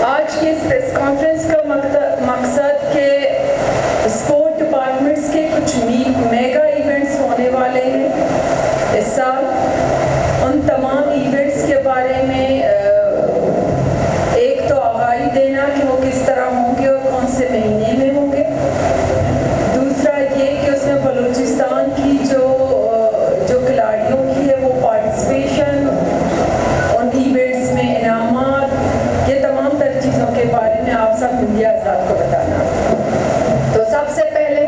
आज के इस प्रेस कॉन्फ्रेंस का मकसद के स्पोर्ट डिपार्टमेंट्स के कुछ मेगा इवेंट्स होने वाले हैं इस साल। उन तमाम इवेंट्स के बारे में एक तो आगाही देना कि वो किस तरह होंगे और कौन से महीने में होंगे। दूसरा ये कि उसमें बलूचिस्तान की जो खिलाड़ियों की है वो पार्टिसिपेशन, उन इवेंट्स में इनामात, ये तमाम तर चीज़ों के बारे में आप सब मीडिया हज़रात को बताना। तो सबसे पहले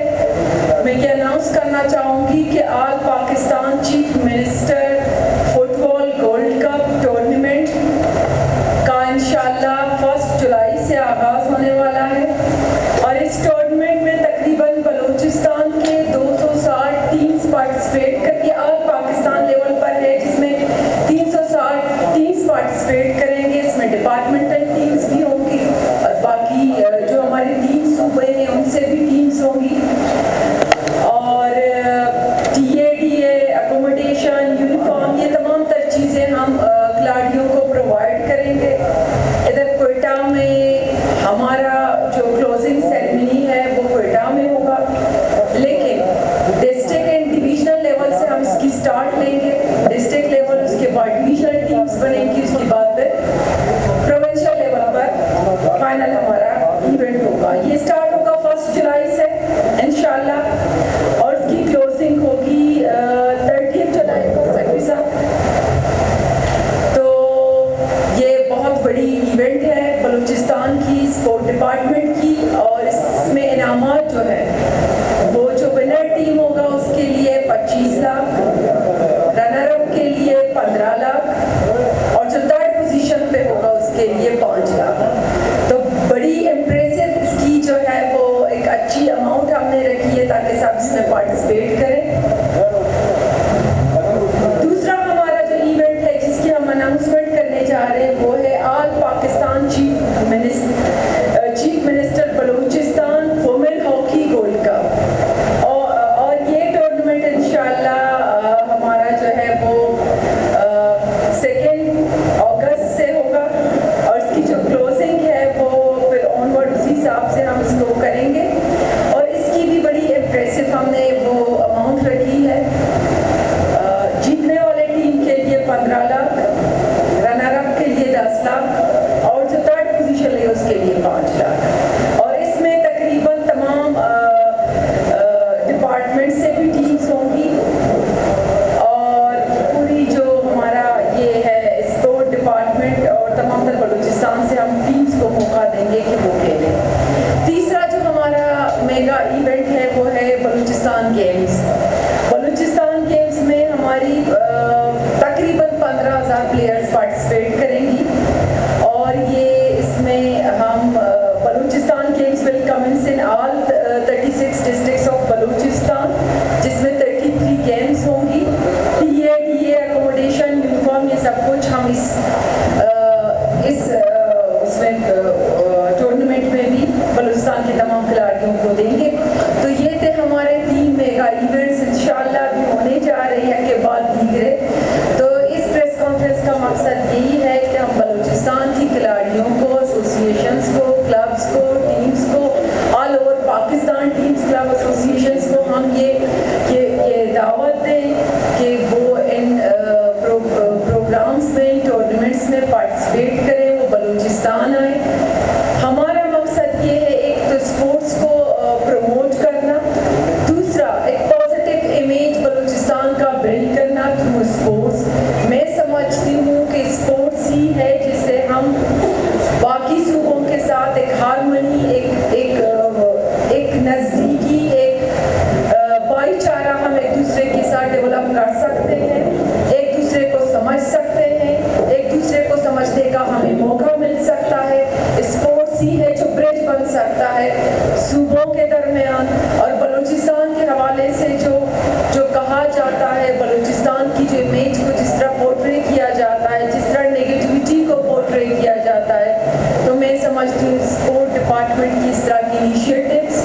मैं ये अनाउंस करना चाहूँगी कि all Pakistan chief minister football gold cup tournament का इंशाअल्लाह 1 जुलाई से आगाज़ होने वाला है और इस टूर्नामेंट में तकरीबन बलूचिस्तान के 260 टीम्स पार्टिसिपेट करके ऑल पाकिस्तान लेवल पर है, जिसमें 360 टीम्स पार्टिसिपेट करेंगे। इसमें डिपार्टमेंटल टीम्स भी होंगी और बाकी जो हमारे 3 सूबे हैं उनसे भी टीम्स होंगी और TADA, अकोमोडेशन, यूनिफॉर्म, ये तमाम तर चीज़ें हम खिलाड़ियों को प्रोवाइड करेंगे। इधर कोयटा में हमारा जो क्लोजिंग सेरेमनी है वो कोयटा में होगा, लेकिन डिस्ट्रिक्ट एंड डिविजनल लेवल से हम इसकी स्टार्ट लेंगे। डिस्ट्रिक्ट लेवल, उसके बाद डिविजनल टीम्स बनेंगी, उसके बाद फिर प्रोविंशियल लेवल पर फाइनल हमारा इवेंट होगा। ये स्टार्ट होगा 1 जुलाई से इंशाल्लाह और उसकी क्लोजिंग होगी 30 जुलाई को सकरी साहब। तो ये बहुत बड़ी इवेंट है बलूचिस्तान की स्पोर्ट डिपार्टमेंट की और इसमें इनामात जो है वो जो विनर टीम होगा उसके लिए 25 लाख, रनर अप के लिए 15 लाख और जो थर्ड पोजीशन पे होगा उसके लिए 5 लाख। तो बड़ी इम्प्रेसिव इसकी जो है वो एक अच्छी अमाउंट हमने रखी है ताकि सब इसमें पार्टिसिपेट करें। दूसरा हमारा जो इवेंट है जिसकी हम अनाउंसमेंट करने जा रहे हैं वो है all Pakistan chief minister Balochistan women hockey gold cup और ये टूर्नामेंट इंशाल्लाह हमारा जो है वो 2 अगस्त से होगा और इसकी जो क्लोजिंग है वो फिर ऑनवर्ड उसी हिसाब से हम इसको करेंगे और इसकी भी बड़ी इम्प्रेसिव हमने वो अमाउंट रखी है। जीतने वाले टीम के लिए 15 लाख, रनर अप के लिए 10 लाख और जो थर्ड पोजीशन है उसके लिए 5 लाख और इसमें तकरीबन तमाम डिपार्टमेंट से भी टीम्स होंगी और पूरी जो हमारा ये है स्पोर्ट डिपार्टमेंट और तमाम तर बलूचिस्तान से हम टीम्स को मौका देंगे कि वो खेलें। तीसरा जो हमारा मेगा इवेंट है वो है बलूचिस्तान गेम्स। बलूचिस्तान गेम्स में हमारी तकरीबन 15,000 प्लेयर्स पार्टिसिपेट करेंगी और ये इसमें हम Balochistan games will commence in all 36 districts of Balochistan, जिसमें 33 गेम्स होंगी। TADA, अकोमोडेशन, यूनिफॉर्म, ये सब कुछ हम इस टूर्नामेंट में भी बलूचिस्तान के तमाम खिलाड़ियों को देंगे। तो ये थे हमारे 3 मेगा इवेंट्स, इंशाल्लाह भी होने जा रही है के बाद दीगरे। तो इस प्रेस कॉन्फ्रेंस का मकसद यही है कि हम बलूचिस्तान की खिलाड़ियों को, एसोसिएशंस को, क्लब्स को, टीम्स को, all over Pakistan teams, club, associations को हम ये दावत दें कि वो इन प्रोग्राम्स में, टूर्नामेंट्स में पार्टिसिपेट करें, वो बलूचिस्तान आए। हमारा मकसद ये है एक तो स्पोर्ट्स को प्रमोट करना, दूसरा एक पॉजिटिव इमेज बलूचिस्तान का बिल्ड करना थ्रू स्पोर्ट्स। मैं समझती हूँ कि स्पोर्ट्स ही है जिससे हम बाकी सूबों के साथ एक हारमनी, एक नज़दीकी, एक भाईचारा हम एक दूसरे के साथ डेवलप कर सकते हैं, एक दूसरे को समझ सकते हैं, एक दूसरे को समझने का हमें मौका मिल सकता है। स्पोर्ट्स ही है जो ब्रिज बन सकता है सूबों के दरमियान और बलूचिस्तान के हवाले से जो कहा जाता है, बलूचिस्तान की जो इमेज को जिस तरह पोर्ट्रे किया जाता है, जिस तरह नेगेटिविटी को पोर्ट्रे किया जाता है, तो मैं समझती हूँ स्पोर्ट डिपार्टमेंट की इस तरह की इनिशिएटिव्स,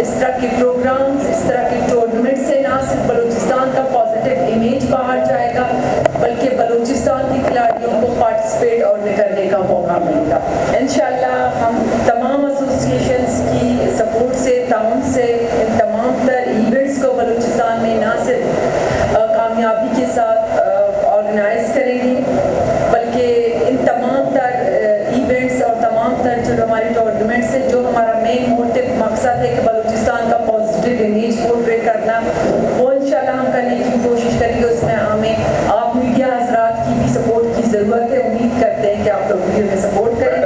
इस तरह के प्रोग्राम्स, इस तरह के टूर्नामेंट से ना सिर्फ बलूचिस्तान का पॉजिटिव इमेज बाहर जाएगा बल्कि बलूचिस्तान के खिलाड़ियों को पार्टिसिपेट और करने का मौका मिलेगा इंशाल्लाह। तमाम तर जो हमारी टूर्नामेंट से जो हमारा मेन मोटिव मकसद है कि बलूचिस्तान का पॉजिटिव इमेज पोर्ट्रे करना, वो इंशाल्लाह हम करने की कोशिश करेंगे। उसमें हमें आप मीडिया हजरात की भी सपोर्ट की ज़रूरत है। उम्मीद करते हैं कि आप लोग भी हमें सपोर्ट करेंगे।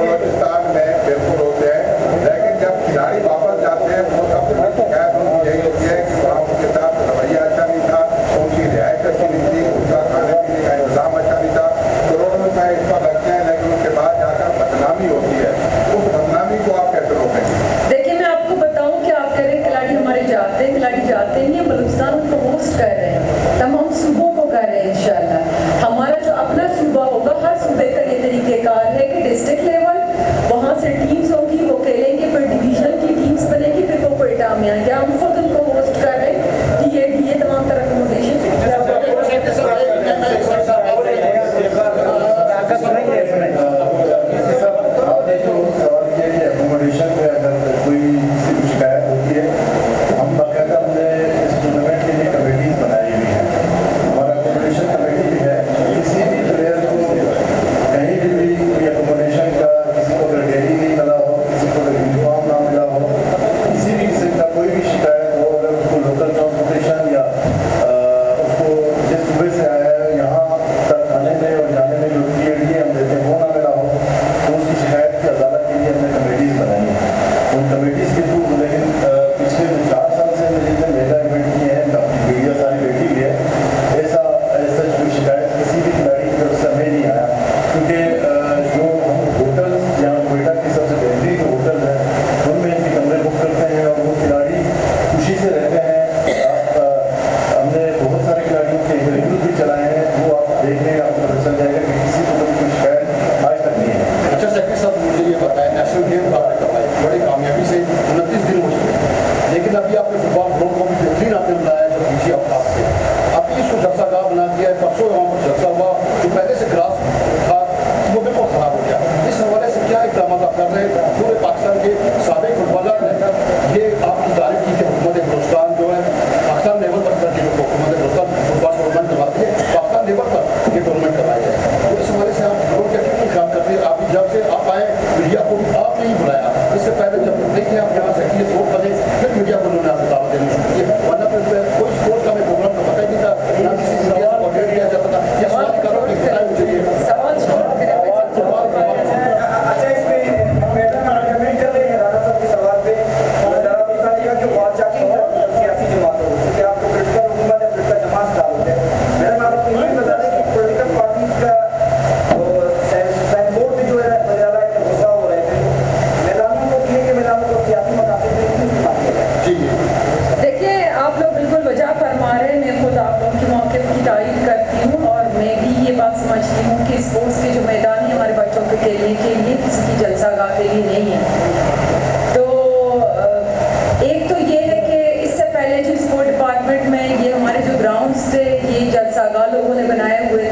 बलूचिस्तान में बिल्कुल होते हैं, लेकिन जब खिलाड़ी वापस जाते हैं तो सबसे बड़ी शिकायत उनकी यही होती है कि वहाँ उनके साथ रवैया अच्छा नहीं था, उनकी रिहायश अच्छी नहीं थी, उनका खाने पीने का इंतजाम अच्छा नहीं था। करोड़ों रुपए इस पर लगते हैं, लेकिन उसके बाद जाकर बदनामी होती है। उस बदनामी को आप कैसे रोकेंगे? देखिए, मैं आपको बताऊं कि आप कह रहे हैं खिलाड़ी हमारे जाते हैं, खिलाड़ी जाते नहीं हैं, बलूचिस्तान उनको होस्ट कर रहे हैं, तमाम सूबों को कर रहे हैं। इंशाल्लाह हमारा जो अपना सूबा होगा, हर सूबे का ये तरीक़ेकार है कि डिस्ट्रिक्ट लेवल वहाँ से टीम्स होगी, वो खेलेंगे, फिर डिवीजन की टीम्स बनेगी, फिर वो कोयटा में आएंगे। हम खुद उनको होस्ट कर रहे हैं, डी तमाम तरह की एकोमोडेशन में अगर कोई शिकायत होती है, हम बाकायदा हमने इस टूर्नामेंट के लिए कमेटीज बनाई हुई है। हमारा एकोमोडेशन कमेटी भी है। किसी भी प्लेयर को कहीं भी कोई एकोमोडेशन का, किसी को अगर डेली नहीं मिला हो, किसी को अगर यूनिफॉर्म ना मिला हो, किसी भी किस्म का कोई भी शिकायत हो, अगर उसको लोकल ट्रांसपोर्टेशन या उसको जिस सूबे से आया है यहाँ तक आने में और जाने में जो पीरियड हम देते हैं वो ना मिला हो, तो उसकी शिकायत की अदालत के लिए हमने कमेटीज बनाई है। उन कमेटीज के थ्रू, लेकिन पिछले 4 साल से जितने मेगा इवेंट किए हैं, मीडिया सारी बैठी हुई है, ऐसा कोई शिकायत किसी भी खिलाड़ी की तरफ से हमें नहीं आया। क्योंकि जो हम होटल जहाँ कोयटा की सबसे बेहतरीन जो होटल है उनमें इनके कमरे बुक करते हैं और वो खिलाड़ी खुशी से रहते हैं। हमने बहुत सारे खिलाड़ियों के इंटरव्यूज भी चलाए हैं, वो आप देखने आपको पता चल जाएगा कि किसी को कोई शिकायत आज तक नहीं है। अच्छा सेक्रेटरी साहब, मुझे ये बताएं, नेशनल गेम्स आपने करवाए बड़ी कामयाबी से 29 दिन हो चुके हैं, लेकिन अभी आपने फुटबॉल ग्राउंड को भी बेहतरीन आपने बनाया जो पीछे अवकाश थे, अभी इसको जलसागाह बना दिया है। परसों वहाँ पर जलसा हुआ, जो पहले से ग्रास था वो बिल्कुल खराब हो गया। इस हवाले से क्या इकदाम आप कर रहे हैं? पूरे पाकिस्तान के साबिक फुटबॉलर ने ये आपकी तारीफ की कि हुकूमत बलूचिस्तान जो है पाकिस्तान लेवल पर हुकूमत बलूचिस्तान फुटबॉल टूर्नामेंट करवाती है, पाकिस्तान लेवल पर ये टूर्नामेंट करवाया जाए, तो इस हवाले से आप लोग क्या क्यों ख्याल करते हैं? आप जब से आप आए मीडिया को आपने ही बुलाया, इससे पहले जब नहीं थे आप यहाँ से स्पोर्ट बने, फिर मीडिया को उन्होंने आपको दावत देनी शुरू की, वरना फिर कोई स्पोर्ट का मैं प्रोग्राम का पता ही नहीं था, ना किसी मीडिया से कोऑर्डिनेट किया जाता था। ये सवाल करो कि बताएं मुझे ये सवाल अच्छा, इसमें मैडम आर्गुमेंट कर रहे हैं राणा साहब के सवाल पे, जो बादशाही सियासी जमातों क्योंकि आपको पोलिटिकल हुकूमत या पोलिटिकल जमात डालते हैं। मैडम आप इसमें ये बता दें कि पोलिटिकल पार्टीज का साइनबोर्ड जो है बजाला में गुस्सा हो रहे थे, मैदानों को किए के मैदानों को सियासी मकासद में क्यों इस्तेमाल किया जाए? जी देखिए, आप लोग बिल्कुल वजह फरमा रहे हैं। मैं खुद आप लोगों के मौक़िफ़ की तारीफ करती हूँ और मैं भी ये बात समझती हूँ कि स्पोर्ट्स के जो मैदान है हमारे बच्चों के खेलने के लिए किसी की जलसागाह के लिए नहीं है। तो एक तो ये है कि इससे पहले जो स्पोर्ट डिपार्टमेंट में ये हमारे जो ग्राउंड्स थे, ये जलसागाह लोगों ने बनाए हुए